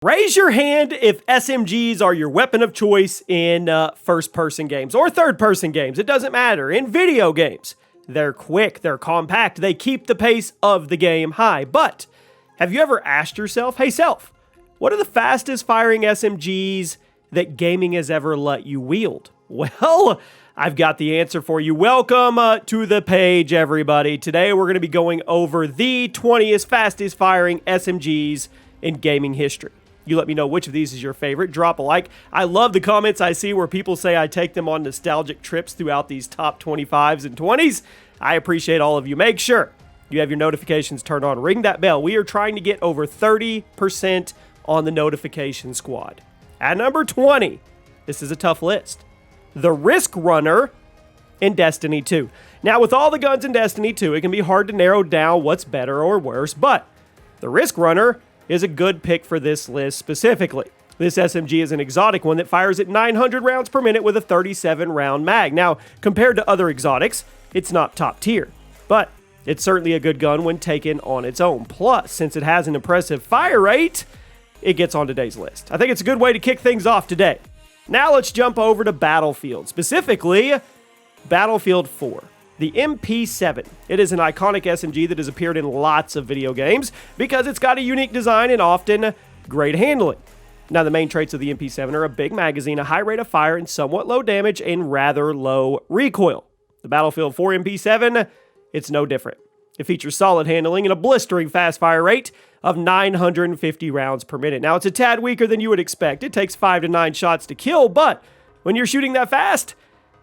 Raise your hand if SMGs are your weapon of choice in first-person games or third-person games. It doesn't matter. In video games, they're quick, they're compact, they keep the pace of the game high. But have you ever asked yourself, hey self, what are the fastest firing SMGs that gaming has ever let you wield? Well, I've got the answer for you. Welcome to the page, everybody. Today we're going to be going over the 20th fastest firing SMGs in gaming history. You let me know which of these is your favorite. Drop a like. I love the comments I see where people say I take them on nostalgic trips throughout these top 25s and 20s. I appreciate all of you. Make sure you have your notifications turned on. Ring that bell. We are trying to get over 30% on the notification squad. At number 20, this is a tough list. The Risk Runner in Destiny 2. Now, with all the guns in Destiny 2, it can be hard to narrow down what's better or worse, but the Risk Runner is a good pick for this list specifically. This SMG is an exotic one that fires at 900 rounds per minute with a 37-round mag. Now, compared to other exotics, it's not top tier, but it's certainly a good gun when taken on its own. Plus, since it has an impressive fire rate, it gets on today's list. I think it's a good way to kick things off today. Now let's jump over to Battlefield, specifically Battlefield 4. The MP7. It is an iconic SMG that has appeared in lots of video games because it's got a unique design and often great handling. Now, the main traits of the MP7 are a big magazine, a high rate of fire, and somewhat low damage and rather low recoil. The Battlefield 4 MP7, it's no different. It features solid handling and a blistering fast fire rate of 950 rounds per minute. Now, it's a tad weaker than you would expect. It takes 5 to 9 shots to kill, but when you're shooting that fast,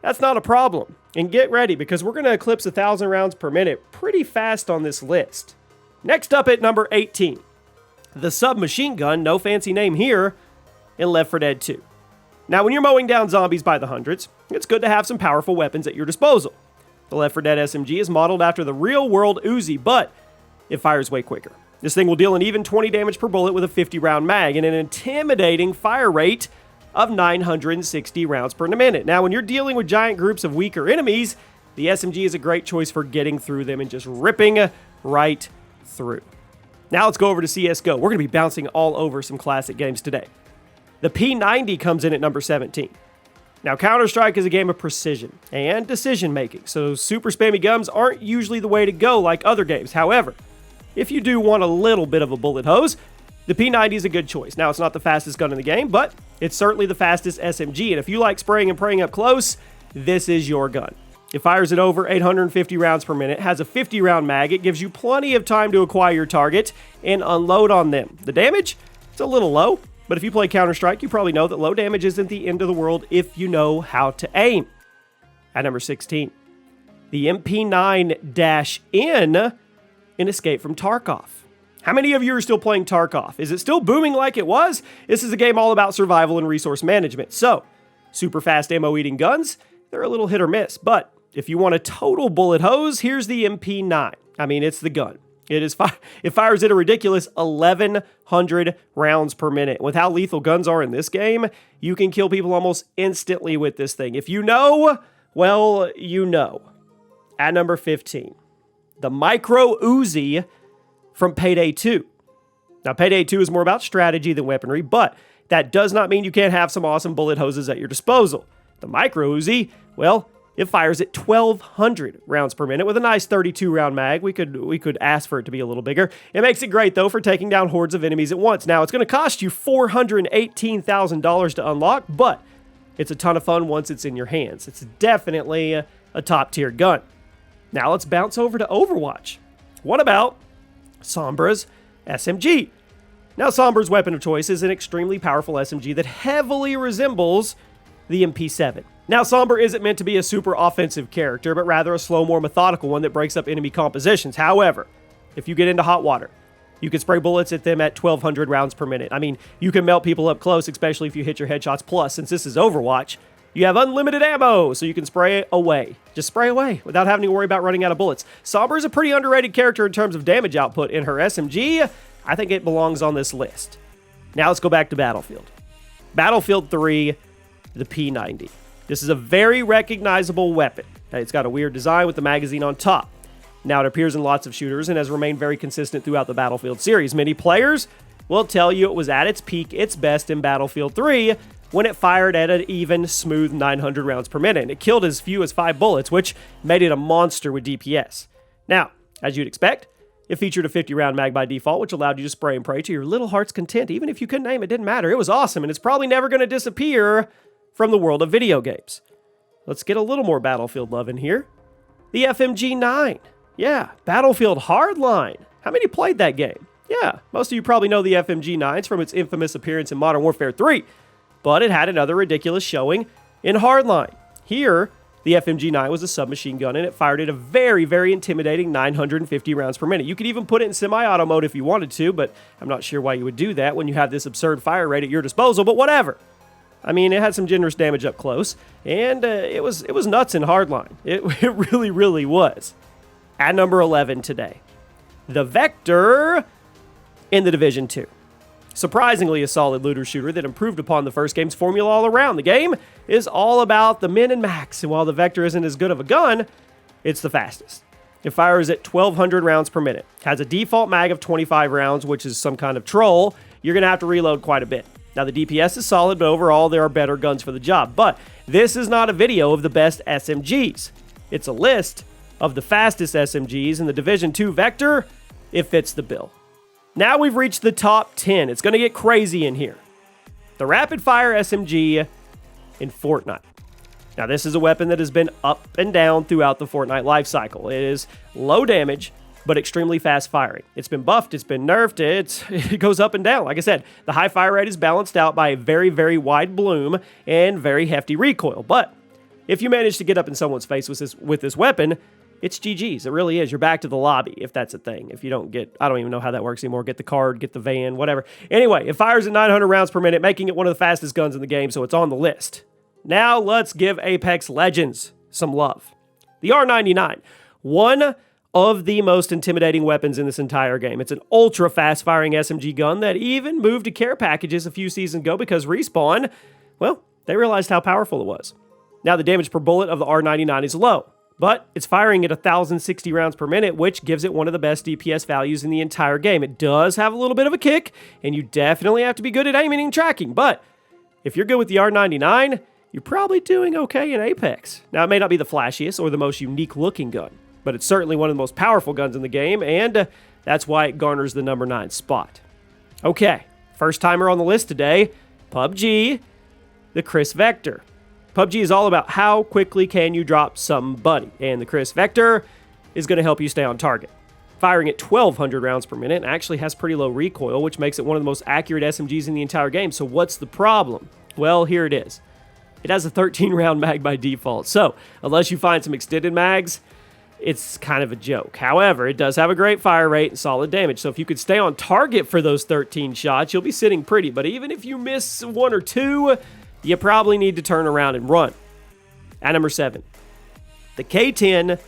that's not a problem. And get ready, because we're going to eclipse 1,000 rounds per minute pretty fast on this list. Next up at number 18, the submachine gun, no fancy name here, in Left 4 Dead 2. Now, when you're mowing down zombies by the hundreds, it's good to have some powerful weapons at your disposal. The Left 4 Dead SMG is modeled after the real-world Uzi, but it fires way quicker. This thing will deal an even 20 damage per bullet with a 50-round mag and an intimidating fire rate of 960 rounds per minute. Now, when you're dealing with giant groups of weaker enemies, the SMG is a great choice for getting through them and just ripping right through. Now let's go over to CSGO. We're going to be bouncing all over some classic games today. The P90 comes in at number 17. Now, Counter-Strike is a game of precision and decision-making, so super spammy guns aren't usually the way to go like other games. However, if you do want a little bit of a bullet hose, the P90 is a good choice. Now, it's not the fastest gun in the game, but it's certainly the fastest SMG, and if you like spraying and praying up close, this is your gun. It fires at over 850 rounds per minute, has a 50-round mag, it gives you plenty of time to acquire your target and unload on them. The damage, it's a little low, but if you play Counter-Strike, you probably know that low damage isn't the end of the world if you know how to aim. At number 16, the MP9-N in Escape from Tarkov. How many of you are still playing Tarkov? Is it still booming like it was? This is a game all about survival and resource management. So, super fast ammo-eating guns, they're a little hit or miss. But if you want a total bullet hose, here's the MP9. I mean, it's the gun. It fires at a ridiculous 1,100 rounds per minute. With how lethal guns are in this game, you can kill people almost instantly with this thing. If you know, well, you know. At number 15, the Micro Uzi from Payday II. Now, Payday II is more about strategy than weaponry, but that does not mean you can't have some awesome bullet hoses at your disposal. The Micro Uzi, well, it fires at 1,200 rounds per minute with a nice 32-round mag. We could ask for it to be a little bigger. It makes it great, though, for taking down hordes of enemies at once. Now, it's going to cost you $418,000 to unlock, but it's a ton of fun once it's in your hands. It's definitely a top-tier gun. Now, let's bounce over to Overwatch. What about Sombra's SMG? Now, Sombra's weapon of choice is an extremely powerful SMG that heavily resembles the MP7. Now, Sombra isn't meant to be a super offensive character, but rather a slow, more methodical one that breaks up enemy compositions. However, if you get into hot water, you can spray bullets at them at 1,200 rounds per minute. I mean, you can melt people up close, especially if you hit your headshots. Plus, since this is Overwatch, you have unlimited ammo, so you can spray away. Just spray away without having to worry about running out of bullets. Sombra is a pretty underrated character in terms of damage output in her SMG. I think it belongs on this list. Now let's go back to Battlefield. Battlefield 3, the P90. This is a very recognizable weapon. It's got a weird design with the magazine on top. Now, it appears in lots of shooters and has remained very consistent throughout the Battlefield series. Many players will tell you it was at its peak, its best in Battlefield 3, when it fired at an even, smooth 900 rounds per minute. And it killed as few as 5 bullets, which made it a monster with DPS. Now, as you'd expect, it featured a 50-round mag by default, which allowed you to spray and pray to your little heart's content. Even if you couldn't aim, it didn't matter. It was awesome, and it's probably never going to disappear from the world of video games. Let's get a little more Battlefield love in here. The FMG9. Yeah, Battlefield Hardline. How many played that game? Yeah, most of you probably know the FMG9s from its infamous appearance in Modern Warfare 3, but it had another ridiculous showing in Hardline. Here, the FMG9 was a submachine gun, and it fired at a very, very intimidating 950 rounds per minute. You could even put it in semi-auto mode if you wanted to, but I'm not sure why you would do that when you have this absurd fire rate at your disposal, but whatever. I mean, it had some generous damage up close, and it was nuts in Hardline. It really, really was. At number 11 today, the Vector in the Division 2. Surprisingly, a solid looter shooter that improved upon the first game's formula all around. The game is all about the min and max, and while the Vector isn't as good of a gun, it's the fastest. It fires at 1,200 rounds per minute, has a default mag of 25 rounds, which is some kind of troll. You're going to have to reload quite a bit. Now, the DPS is solid, but overall, there are better guns for the job. But this is not a video of the best SMGs. It's a list of the fastest SMGs, and the Division 2 Vector, it fits the bill. Now we've reached the top 10. It's going to get crazy in here. The rapid-fire SMG in Fortnite. Now, this is a weapon that has been up and down throughout the Fortnite lifecycle. It is low damage, but extremely fast firing. It's been buffed, it's been nerfed, it goes up and down. Like I said, the high fire rate is balanced out by a very, very wide bloom and very hefty recoil. But if you manage to get up in someone's face with this weapon, it's GG's. It really is. You're back to the lobby, if that's a thing. If you don't get, I don't even know how that works anymore. Get the card, get the van, whatever. Anyway, it fires at 900 rounds per minute, making it one of the fastest guns in the game, so it's on the list. Now let's give Apex Legends some love. The R99, one of the most intimidating weapons in this entire game. It's an ultra fast firing SMG gun that even moved to care packages a few seasons ago because Respawn, well, they realized how powerful it was. Now the damage per bullet of the R99 is low, but it's firing at 1,060 rounds per minute, which gives it one of the best DPS values in the entire game. It does have a little bit of a kick, and you definitely have to be good at aiming and tracking, but if you're good with the R99, you're probably doing okay in Apex. Now, it may not be the flashiest or the most unique-looking gun, but it's certainly one of the most powerful guns in the game, and that's why it garners the number 9 spot. Okay, first timer on the list today, PUBG, the Chris Vector. PUBG is all about how quickly can you drop somebody, and the Chris Vector is going to help you stay on target. Firing at 1,200 rounds per minute, actually has pretty low recoil, which makes it one of the most accurate SMGs in the entire game. So what's the problem? Well, here it is. It has a 13-round mag by default, so unless you find some extended mags, it's kind of a joke. However, it does have a great fire rate and solid damage, so if you could stay on target for those 13 shots, you'll be sitting pretty. But even if you miss 1 or 2, you probably need to turn around and run. At number 7, the K10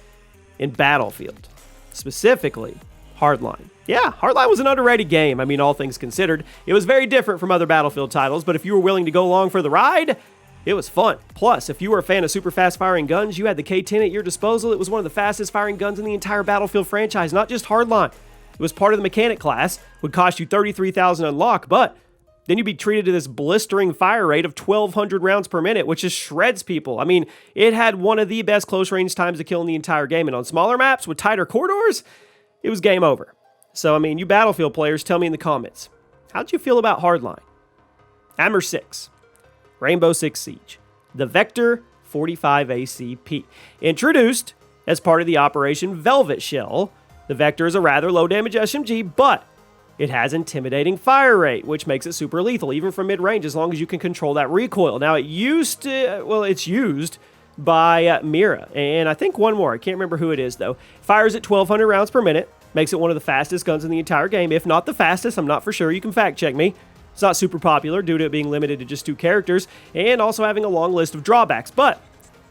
in Battlefield, specifically Hardline. Yeah, Hardline was an underrated game, I mean, all things considered. It was very different from other Battlefield titles, but if you were willing to go along for the ride, it was fun. Plus, if you were a fan of super fast firing guns, you had the K10 at your disposal. It was one of the fastest firing guns in the entire Battlefield franchise, not just Hardline. It was part of the mechanic class, would cost you 33,000 unlock, but then you'd be treated to this blistering fire rate of 1,200 rounds per minute, which just shreds people. I mean, it had one of the best close range times to kill in the entire game, and on smaller maps with tighter corridors, it was game over. So, I mean, you Battlefield players, tell me in the comments, how'd you feel about Hardline? At number 6, Rainbow Six Siege, the Vector 45 ACP. Introduced as part of the Operation Velvet Shell, the Vector is a rather low damage SMG, but it has intimidating fire rate, which makes it super lethal, even from mid-range, as long as you can control that recoil. Now, it's used by Mira, and I think one more. I can't remember who it is, though. Fires at 1,200 rounds per minute, makes it one of the fastest guns in the entire game, if not the fastest. I'm not for sure. You can fact-check me. It's not super popular due to it being limited to just 2 characters, and also having a long list of drawbacks, but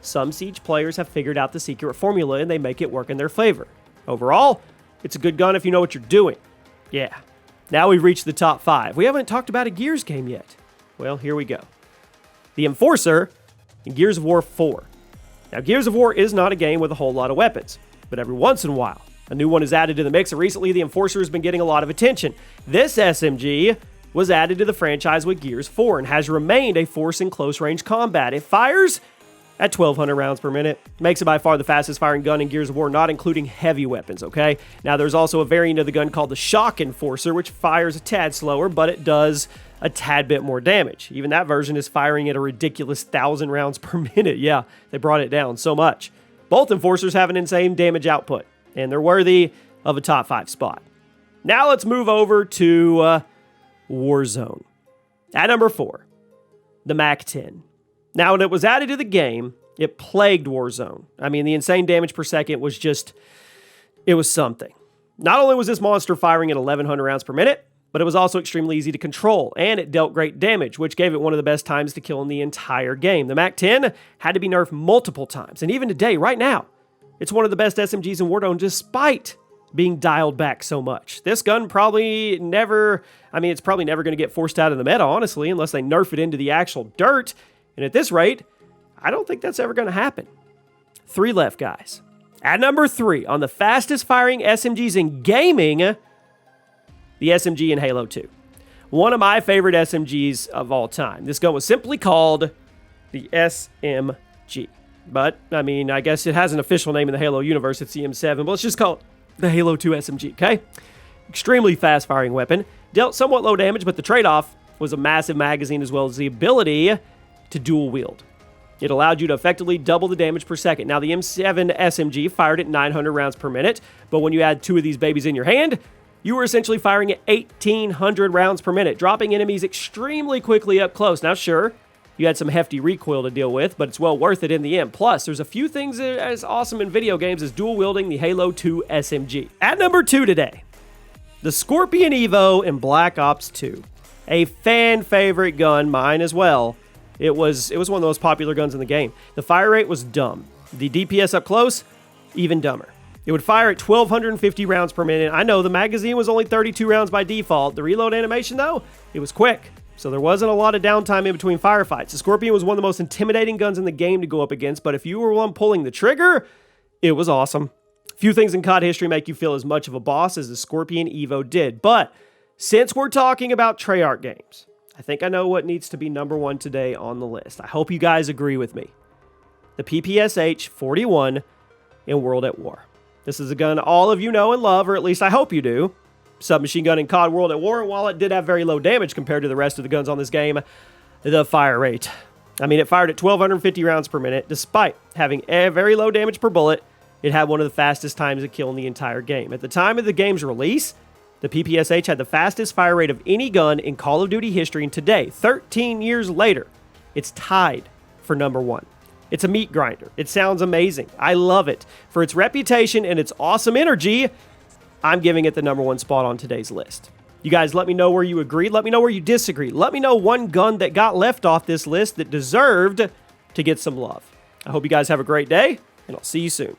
some Siege players have figured out the secret formula, and they make it work in their favor. Overall, it's a good gun if you know what you're doing. Yeah. Now we've reached the top 5. We haven't talked about a Gears game yet. Well, here we go. The Enforcer in Gears of War 4. Now, Gears of War is not a game with a whole lot of weapons, but every once in a while, A new one is added to the mix, and recently the Enforcer has been getting a lot of attention. This SMG was added to the franchise with Gears 4 and has remained a force in close-range combat. It fires at 1,200 rounds per minute. Makes it by far the fastest firing gun in Gears of War, not including heavy weapons, okay? Now, there's also a variant of the gun called the Shock Enforcer, which fires a tad slower, but it does a tad bit more damage. Even that version is firing at a ridiculous 1,000 rounds per minute. Yeah, they brought it down so much. Both Enforcers have an insane damage output, and they're worthy of a top 5 spot. Now let's move over to Warzone. At number 4, the MAC-10. Now, when it was added to the game, it plagued Warzone. I mean, the insane damage per second was just, it was something. Not only was this monster firing at 1,100 rounds per minute, but it was also extremely easy to control, and it dealt great damage, which gave it one of the best times to kill in the entire game. The MAC-10 had to be nerfed multiple times, and even today, right now, it's one of the best SMGs in Warzone despite being dialed back so much. This gun it's probably never going to get forced out of the meta, honestly, unless they nerf it into the actual dirt. And at this rate, I don't think that's ever going to happen. 3 left, guys. At number 3, on the fastest firing SMGs in gaming, the SMG in Halo 2. One of my favorite SMGs of all time. This gun was simply called the SMG. But, I mean, I guess it has an official name in the Halo universe. It's the M7, but let's just call it the Halo 2 SMG, okay? Extremely fast-firing weapon. Dealt somewhat low damage, but the trade-off was a massive magazine as well as the ability to dual wield. It allowed you to effectively double the damage per second. Now, the M7 SMG fired at 900 rounds per minute, but when you had 2 of these babies in your hand, you were essentially firing at 1,800 rounds per minute, dropping enemies extremely quickly up close. Now, sure, you had some hefty recoil to deal with, but it's well worth it in the end. Plus, there's a few things as awesome in video games as dual-wielding the Halo 2 SMG. At number 2 today, the Scorpion Evo in Black Ops 2. A fan-favorite gun, mine as well. It was one of the most popular guns in the game. The fire rate was dumb. The DPS up close, even dumber. It would fire at 1,250 rounds per minute. I know the magazine was only 32 rounds by default. The reload animation, though, it was quick. So there wasn't a lot of downtime in between firefights. The Scorpion was one of the most intimidating guns in the game to go up against, but if you were one pulling the trigger, it was awesome. Few things in COD history make you feel as much of a boss as the Scorpion Evo did. But since we're talking about Treyarch games, I think I know what needs to be number 1 today on the list. I hope you guys agree with me. The PPSH 41 in World at War. This is a gun all of you know and love, or at least I hope you do. Submachine gun in COD World at War, and while it did have very low damage compared to the rest of the guns on this game, the fire rate. I mean, it fired at 1,250 rounds per minute. Despite having a very low damage per bullet, it had one of the fastest times to kill in the entire game. At the time of the game's release, the PPSH had the fastest fire rate of any gun in Call of Duty history, and today, 13 years later, it's tied for number 1. It's a meat grinder. It sounds amazing. I love it. For its reputation and its awesome energy, I'm giving it the number 1 spot on today's list. You guys let me know where you agree. Let me know where you disagree. Let me know one gun that got left off this list that deserved to get some love. I hope you guys have a great day, and I'll see you soon.